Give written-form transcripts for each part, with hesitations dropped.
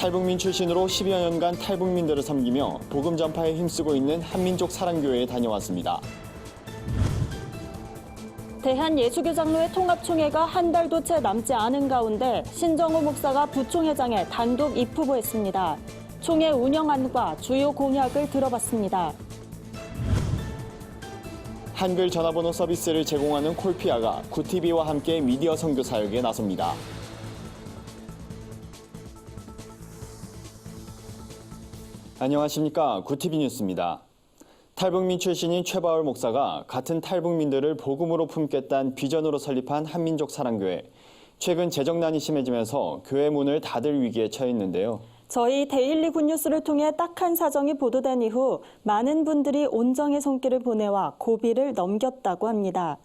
탈북민 출신으로 10여 년간 탈북민들을 섬기며 복음 전파에 힘쓰고 있는 한민족 사랑교회에 다녀왔습니다. 대한예수교장로회 통합총회가 한 달도 채 남지 않은 가운데 신정호 목사가 부총회장에 단독 입후보했습니다. 총회 운영안과 주요 공약을 들어봤습니다. 한글 전화번호 서비스를 제공하는 콜피아가 구티비와 함께 미디어 선교 사역에 나섭니다. 안녕하십니까. 구티비 뉴스입니다. 탈북민 출신인 최바울 목사가 같은 탈북민들을 복음으로 품겠다는 비전으로 설립한 한민족 사랑교회. 최근 재정난이 심해지면서 교회 문을 닫을 위기에 처했는데요. 저희 데일리 굿뉴스를 통해 딱한 사정이 보도된 이후 많은 분들이 온정의 손길을 보내와 고비를 넘겼다고 합니다.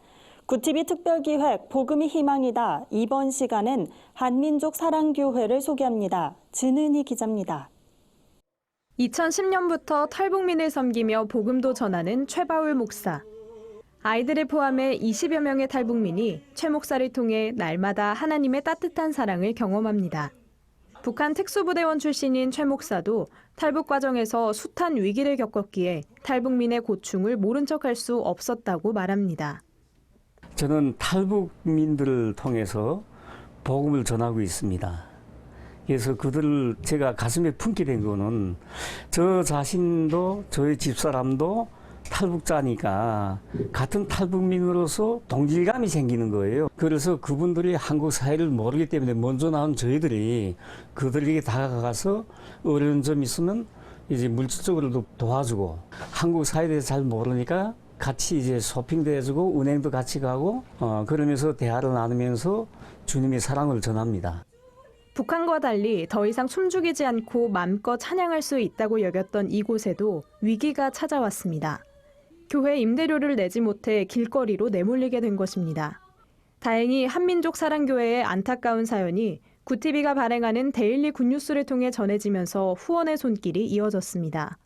구티비 특별기획 복음이 희망이다. 이번 시간엔 한민족 사랑교회를 소개합니다. 진은희 기자입니다. 2010년부터 탈북민을 섬기며 복음도 전하는 최바울 목사. 아이들을 포함해 20여 명의 탈북민이 최 목사를 통해 날마다 하나님의 따뜻한 사랑을 경험합니다. 북한 특수부대원 출신인 최 목사도 탈북 과정에서 숱한 위기를 겪었기에 탈북민의 고충을 모른 척할 수 없었다고 말합니다. 저는 탈북민들을 통해서 복음을 전하고 있습니다. 그래서 그들을 제가 가슴에 품게 된 거는 저 자신도 저희 집사람도 탈북자니까 같은 탈북민으로서 동질감이 생기는 거예요. 그래서 그분들이 한국 사회를 모르기 때문에 먼저 나온 저희들이 그들에게 다가가서 어려운 점이 있으면 이제 물질적으로도 도와주고 한국 사회에 대해서 잘 모르니까 같이 이제 쇼핑도 해주고 은행도 같이 가고 그러면서 대화를 나누면서 주님의 사랑을 전합니다. 북한과 달리 더 이상 숨죽이지 않고 마음껏 찬양할 수 있다고 여겼던 이곳에도 위기가 찾아왔습니다. 교회 임대료를 내지 못해 길거리로 내몰리게 된 것입니다. 다행히 한민족 사랑교회의 안타까운 사연이 구티비가 발행하는 데일리 굿뉴스를 통해 전해지면서 후원의 손길이 이어졌습니다.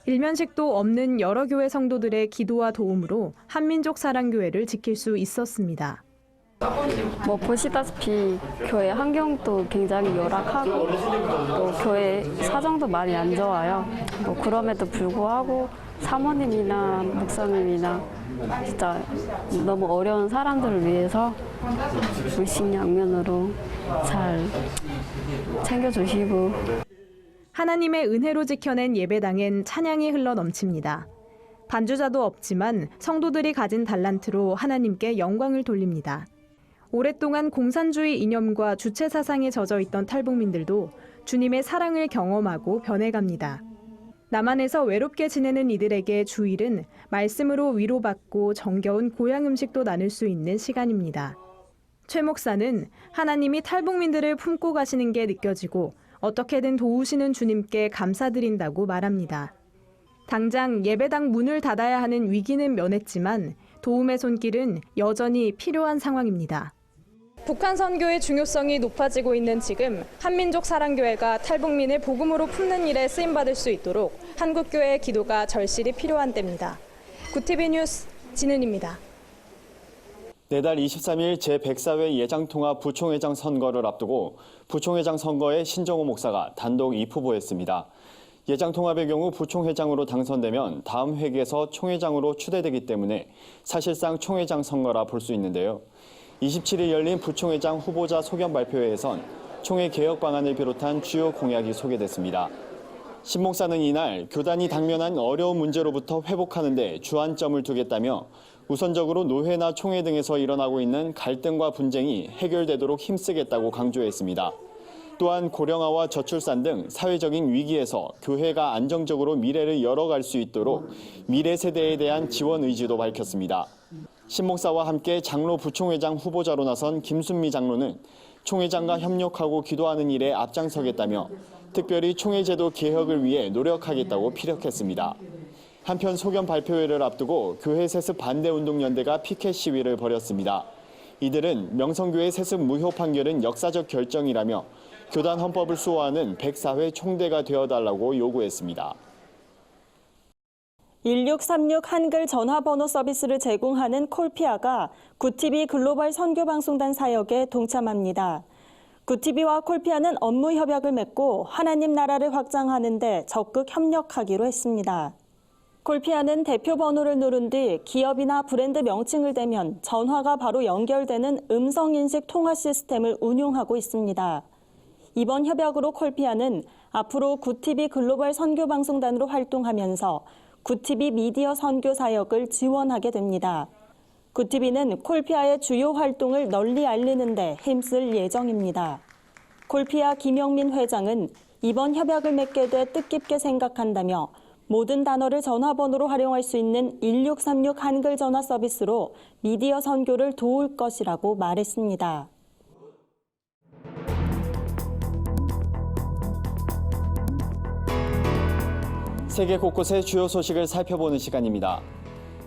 일면식도 없는 여러 교회 성도들의 기도와 도움으로 한민족 사랑교회를 지킬 수 있었습니다. 보시다시피 교회 환경도 굉장히 열악하고 또 교회 사정도 많이 안 좋아요. 그럼에도 불구하고 사모님이나 목사님이나 진짜 너무 어려운 사람들을 위해서 물심양면으로 잘 챙겨주시고 하나님의 은혜로 지켜낸 예배당엔 찬양이 흘러 넘칩니다. 반주자도 없지만 성도들이 가진 달란트로 하나님께 영광을 돌립니다. 오랫동안 공산주의 이념과 주체 사상에 젖어 있던 탈북민들도 주님의 사랑을 경험하고 변해갑니다. 남한에서 외롭게 지내는 이들에게 주일은 말씀으로 위로받고 정겨운 고향 음식도 나눌 수 있는 시간입니다. 최 목사는 하나님이 탈북민들을 품고 가시는 게 느껴지고 어떻게든 도우시는 주님께 감사드린다고 말합니다. 당장 예배당 문을 닫아야 하는 위기는 면했지만 도움의 손길은 여전히 필요한 상황입니다. 북한 선교의 중요성이 높아지고 있는 지금 한민족 사랑교회가 탈북민을 복음으로 품는 일에 쓰임받을 수 있도록 한국교회의 기도가 절실히 필요한 때입니다. 구티비 뉴스 진은입니다. 내달 23일 제104회 예장통합 부총회장 선거를 앞두고 부총회장 선거에 신정호 목사가 단독 입후보했습니다. 예장통합의 경우 부총회장으로 당선되면 다음 회기에서 총회장으로 추대되기 때문에 사실상 총회장 선거라 볼 수 있는데요. 27일 열린 부총회장 후보자 소견 발표회에선 총회 개혁 방안을 비롯한 주요 공약이 소개됐습니다. 신 목사는 이날 교단이 당면한 어려운 문제로부터 회복하는 데 주안점을 두겠다며 우선적으로 노회나 총회 등에서 일어나고 있는 갈등과 분쟁이 해결되도록 힘쓰겠다고 강조했습니다. 또한 고령화와 저출산 등 사회적인 위기에서 교회가 안정적으로 미래를 열어갈 수 있도록 미래 세대에 대한 지원 의지도 밝혔습니다. 신 목사와 함께 장로 부총회장 후보자로 나선 김순미 장로는 총회장과 협력하고 기도하는 일에 앞장서겠다며 특별히 총회제도 개혁을 위해 노력하겠다고 피력했습니다. 한편 소견 발표회를 앞두고 교회 세습 반대운동연대가 피켓 시위를 벌였습니다. 이들은 명성교회 세습 무효 판결은 역사적 결정이라며 교단 헌법을 수호하는 104회 총대가 되어달라고 요구했습니다. 1636 한글 전화번호 서비스를 제공하는 콜피아가 구티비 글로벌 선교방송단 사역에 동참합니다. 굿티비와 콜피아는 업무 협약을 맺고 하나님 나라를 확장하는 데 적극 협력하기로 했습니다. 콜피아는 대표 번호를 누른 뒤 기업이나 브랜드 명칭을 대면 전화가 바로 연결되는 음성인식 통화 시스템을 운용하고 있습니다. 이번 협약으로 콜피아는 앞으로 굿티비 글로벌 선교방송단으로 활동하면서 굿티비 미디어 선교 사역을 지원하게 됩니다. 굿티비는 콜피아의 주요 활동을 널리 알리는 데 힘쓸 예정입니다. 콜피아 김영민 회장은 이번 협약을 맺게 돼 뜻깊게 생각한다며 모든 단어를 전화번호로 활용할 수 있는 1636 한글 전화 서비스로 미디어 선교를 도울 것이라고 말했습니다. 세계 곳곳의 주요 소식을 살펴보는 시간입니다.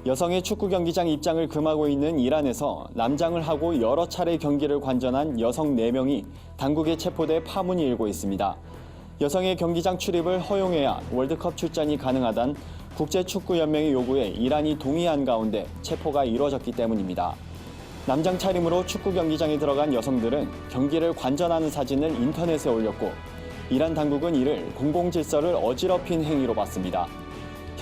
여성의 축구 경기장 입장을 금하고 있는 이란에서 남장을 하고 여러 차례 경기를 관전한 여성 4명이 당국에 체포돼 파문이 일고 있습니다. 여성의 경기장 출입을 허용해야 월드컵 출전이 가능하단 국제축구연맹의 요구에 이란이 동의한 가운데 체포가 이뤄졌기 때문입니다. 남장 차림으로 축구 경기장에 들어간 여성들은 경기를 관전하는 사진을 인터넷에 올렸고 이란 당국은 이를 공공질서를 어지럽힌 행위로 봤습니다.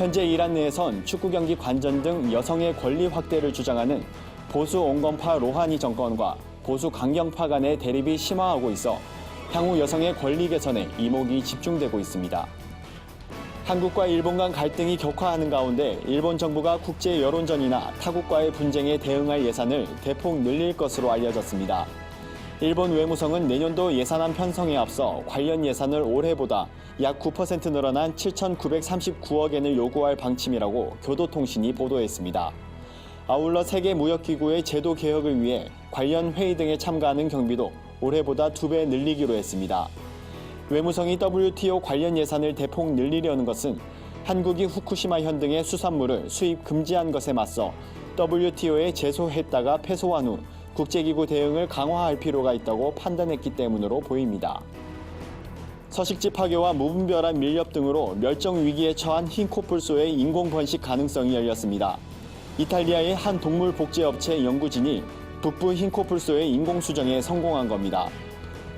현재 이란 내에선 축구 경기 관전 등 여성의 권리 확대를 주장하는 보수 온건파 로하니 정권과 보수 강경파 간의 대립이 심화하고 있어 향후 여성의 권리 개선에 이목이 집중되고 있습니다. 한국과 일본 간 갈등이 격화하는 가운데 일본 정부가 국제 여론전이나 타국과의 분쟁에 대응할 예산을 대폭 늘릴 것으로 알려졌습니다. 일본 외무성은 내년도 예산안 편성에 앞서 관련 예산을 올해보다 약 9% 늘어난 7,939억 엔을 요구할 방침이라고 교도통신이 보도했습니다. 아울러 세계무역기구의 제도 개혁을 위해 관련 회의 등에 참가하는 경비도 올해보다 2배 늘리기로 했습니다. 외무성이 WTO 관련 예산을 대폭 늘리려는 것은 한국이 후쿠시마 현 등의 수산물을 수입 금지한 것에 맞서 WTO에 제소했다가 패소한 후 국제기구 대응을 강화할 필요가 있다고 판단했기 때문으로 보입니다. 서식지 파괴와 무분별한 밀렵 등으로 멸종 위기에 처한 흰코뿔소의 인공 번식 가능성이 열렸습니다. 이탈리아의 한 동물 복제업체 연구진이 북부 흰코뿔소의 인공 수정에 성공한 겁니다.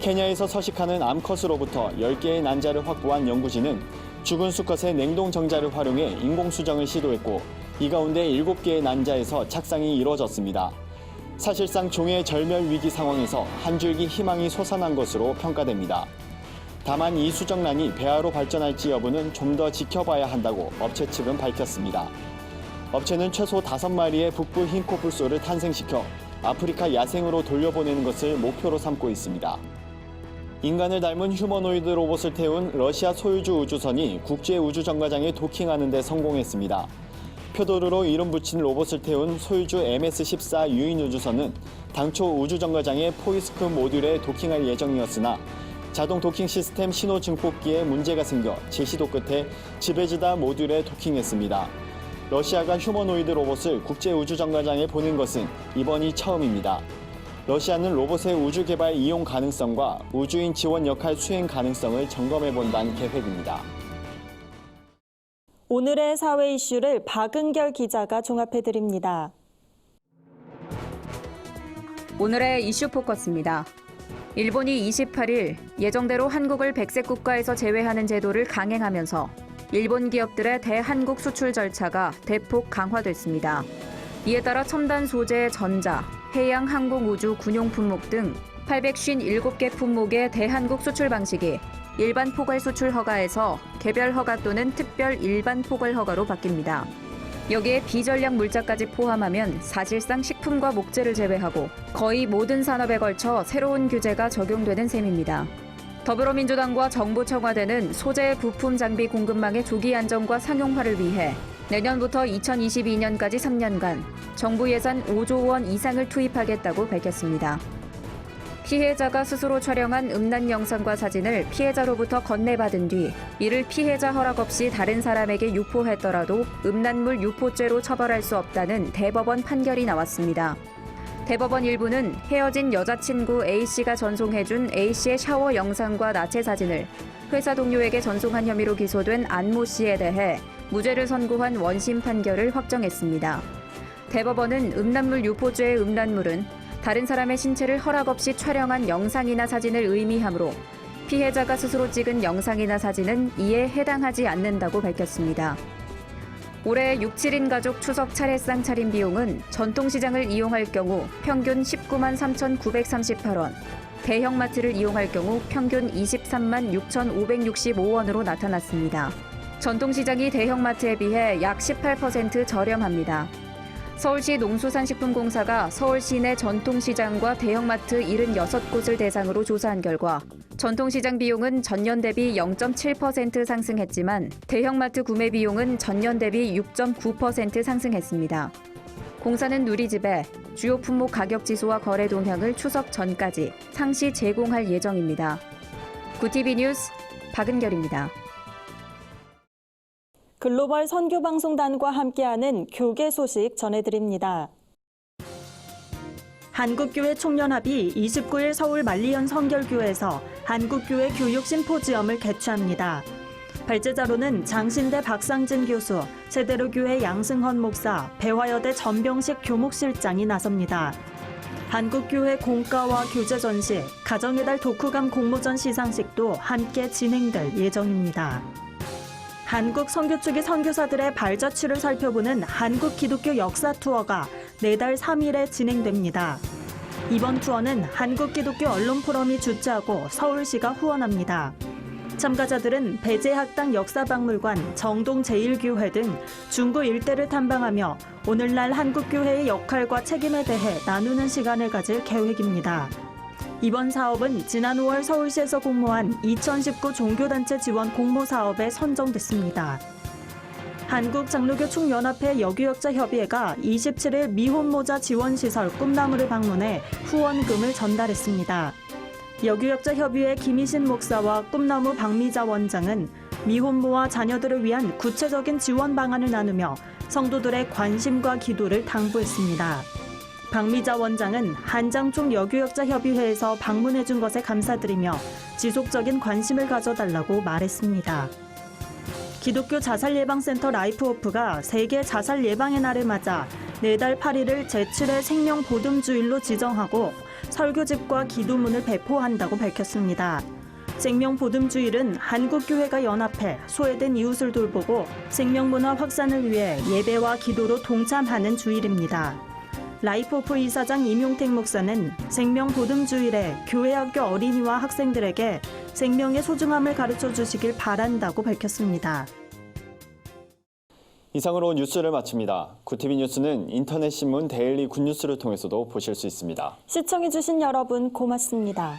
케냐에서 서식하는 암컷으로부터 10개의 난자를 확보한 연구진은 죽은 수컷의 냉동 정자를 활용해 인공 수정을 시도했고 이 가운데 7개의 난자에서 착상이 이루어졌습니다. 사실상 종의 절멸 위기 상황에서 한 줄기 희망이 솟아난 것으로 평가됩니다. 다만 이 수정란이 배아로 발전할지 여부는 좀 더 지켜봐야 한다고 업체 측은 밝혔습니다. 업체는 최소 5마리의 북부 흰코뿔소를 탄생시켜 아프리카 야생으로 돌려보내는 것을 목표로 삼고 있습니다. 인간을 닮은 휴머노이드 로봇을 태운 러시아 소유주 우주선이 국제우주정거장에 도킹하는 데 성공했습니다. 표도르로 이름 붙인 로봇을 태운 소유주 MS-14 유인 우주선은 당초 우주정거장의 포이스크 모듈에 도킹할 예정이었으나 자동 도킹 시스템 신호 증폭기에 문제가 생겨 재시도 끝에 지베즈다 모듈에 도킹했습니다. 러시아가 휴머노이드 로봇을 국제우주정거장에 보낸 것은 이번이 처음입니다. 러시아는 로봇의 우주 개발 이용 가능성과 우주인 지원 역할 수행 가능성을 점검해본다는 계획입니다. 오늘의 사회 이슈를 박은결 기자가 종합해드립니다. 오늘의 이슈 포커스입니다. 일본이 28일 예정대로 한국을 백색 국가에서 제외하는 제도를 강행하면서 일본 기업들의 대한국 수출 절차가 대폭 강화됐습니다. 이에 따라 첨단 소재 전자, 해양 항공 우주 군용 품목 등 857개 품목의 대한국 수출 방식이 일반 포괄 수출 허가에서 개별 허가 또는 특별 일반 포괄 허가로 바뀝니다. 여기에 비전략 물자까지 포함하면 사실상 식품과 목재를 제외하고 거의 모든 산업에 걸쳐 새로운 규제가 적용되는 셈입니다. 더불어민주당과 정부 청와대는 소재 부품 장비 공급망의 조기 안정과 상용화를 위해 내년부터 2022년까지 3년간 정부 예산 5조 원 이상을 투입하겠다고 밝혔습니다. 피해자가 스스로 촬영한 음란 영상과 사진을 피해자로부터 건네받은 뒤 이를 피해자 허락 없이 다른 사람에게 유포했더라도 음란물 유포죄로 처벌할 수 없다는 대법원 판결이 나왔습니다. 대법원 일부는 헤어진 여자친구 A씨가 전송해준 A씨의 샤워 영상과 나체 사진을 회사 동료에게 전송한 혐의로 기소된 안모 씨에 대해 무죄를 선고한 원심 판결을 확정했습니다. 대법원은 음란물 유포죄의 음란물은 다른 사람의 신체를 허락 없이 촬영한 영상이나 사진을 의미하므로 피해자가 스스로 찍은 영상이나 사진은 이에 해당하지 않는다고 밝혔습니다. 올해 6, 7인 가족 추석 차례상 차림 비용은 전통시장을 이용할 경우 평균 19만 3,938원, 대형마트를 이용할 경우 평균 23만 6,565원으로 나타났습니다. 전통시장이 대형마트에 비해 약 18% 저렴합니다. 서울시 농수산식품공사가 서울시 내 전통시장과 대형마트 76곳을 대상으로 조사한 결과 전통시장 비용은 전년 대비 0.7% 상승했지만 대형마트 구매 비용은 전년 대비 6.9% 상승했습니다. 공사는 누리집에 주요 품목 가격 지수와 거래 동향을 추석 전까지 상시 제공할 예정입니다. 구티비 뉴스 박은결입니다. 글로벌 선교방송단과 함께하는 교계 소식 전해드립니다. 한국교회 총연합이 29일 서울 만리현 성결교회에서 한국교회 교육 심포지엄을 개최합니다. 발제자로는 장신대 박상진 교수, 세대로교회 양승헌 목사, 배화여대 전병식 교목실장이 나섭니다. 한국교회 공과와 교재 전시, 가정의 달 독후감 공모전 시상식도 함께 진행될 예정입니다. 한국 선교 측의 선교사들의 발자취를 살펴보는 한국 기독교 역사 투어가 내달 3일에 진행됩니다. 이번 투어는 한국 기독교 언론 포럼이 주최하고 서울시가 후원합니다. 참가자들은 배재학당 역사박물관, 정동 제1교회 등 중구 일대를 탐방하며 오늘날 한국교회의 역할과 책임에 대해 나누는 시간을 가질 계획입니다. 이번 사업은 지난 5월 서울시에서 공모한 2019 종교단체 지원 공모 사업에 선정됐습니다. 한국장로교 총연합회 여교역자협의회가 27일 미혼모자 지원시설 꿈나무를 방문해 후원금을 전달했습니다. 여교역자협의회 김희신 목사와 꿈나무 박미자 원장은 미혼모와 자녀들을 위한 구체적인 지원 방안을 나누며 성도들의 관심과 기도를 당부했습니다. 박미자 원장은 한장총 여교역자협의회에서 방문해준 것에 감사드리며 지속적인 관심을 가져달라고 말했습니다. 기독교 자살예방센터 라이프호프가 세계 자살 예방의 날을 맞아 내달 8일을 제7회 생명보듬주일로 지정하고 설교집과 기도문을 배포한다고 밝혔습니다. 생명보듬주일은 한국교회가 연합해 소외된 이웃을 돌보고 생명문화 확산을 위해 예배와 기도로 동참하는 주일입니다. 라이프호프 이사장 임용택 목사는 생명보듬주일에 교회학교 어린이와 학생들에게 생명의 소중함을 가르쳐 주시길 바란다고 밝혔습니다. 이상으로 뉴스를 마칩니다. 구티비 뉴스는 인터넷 신문 데일리 굿뉴스를 통해서도 보실 수 있습니다. 시청해주신 여러분 고맙습니다.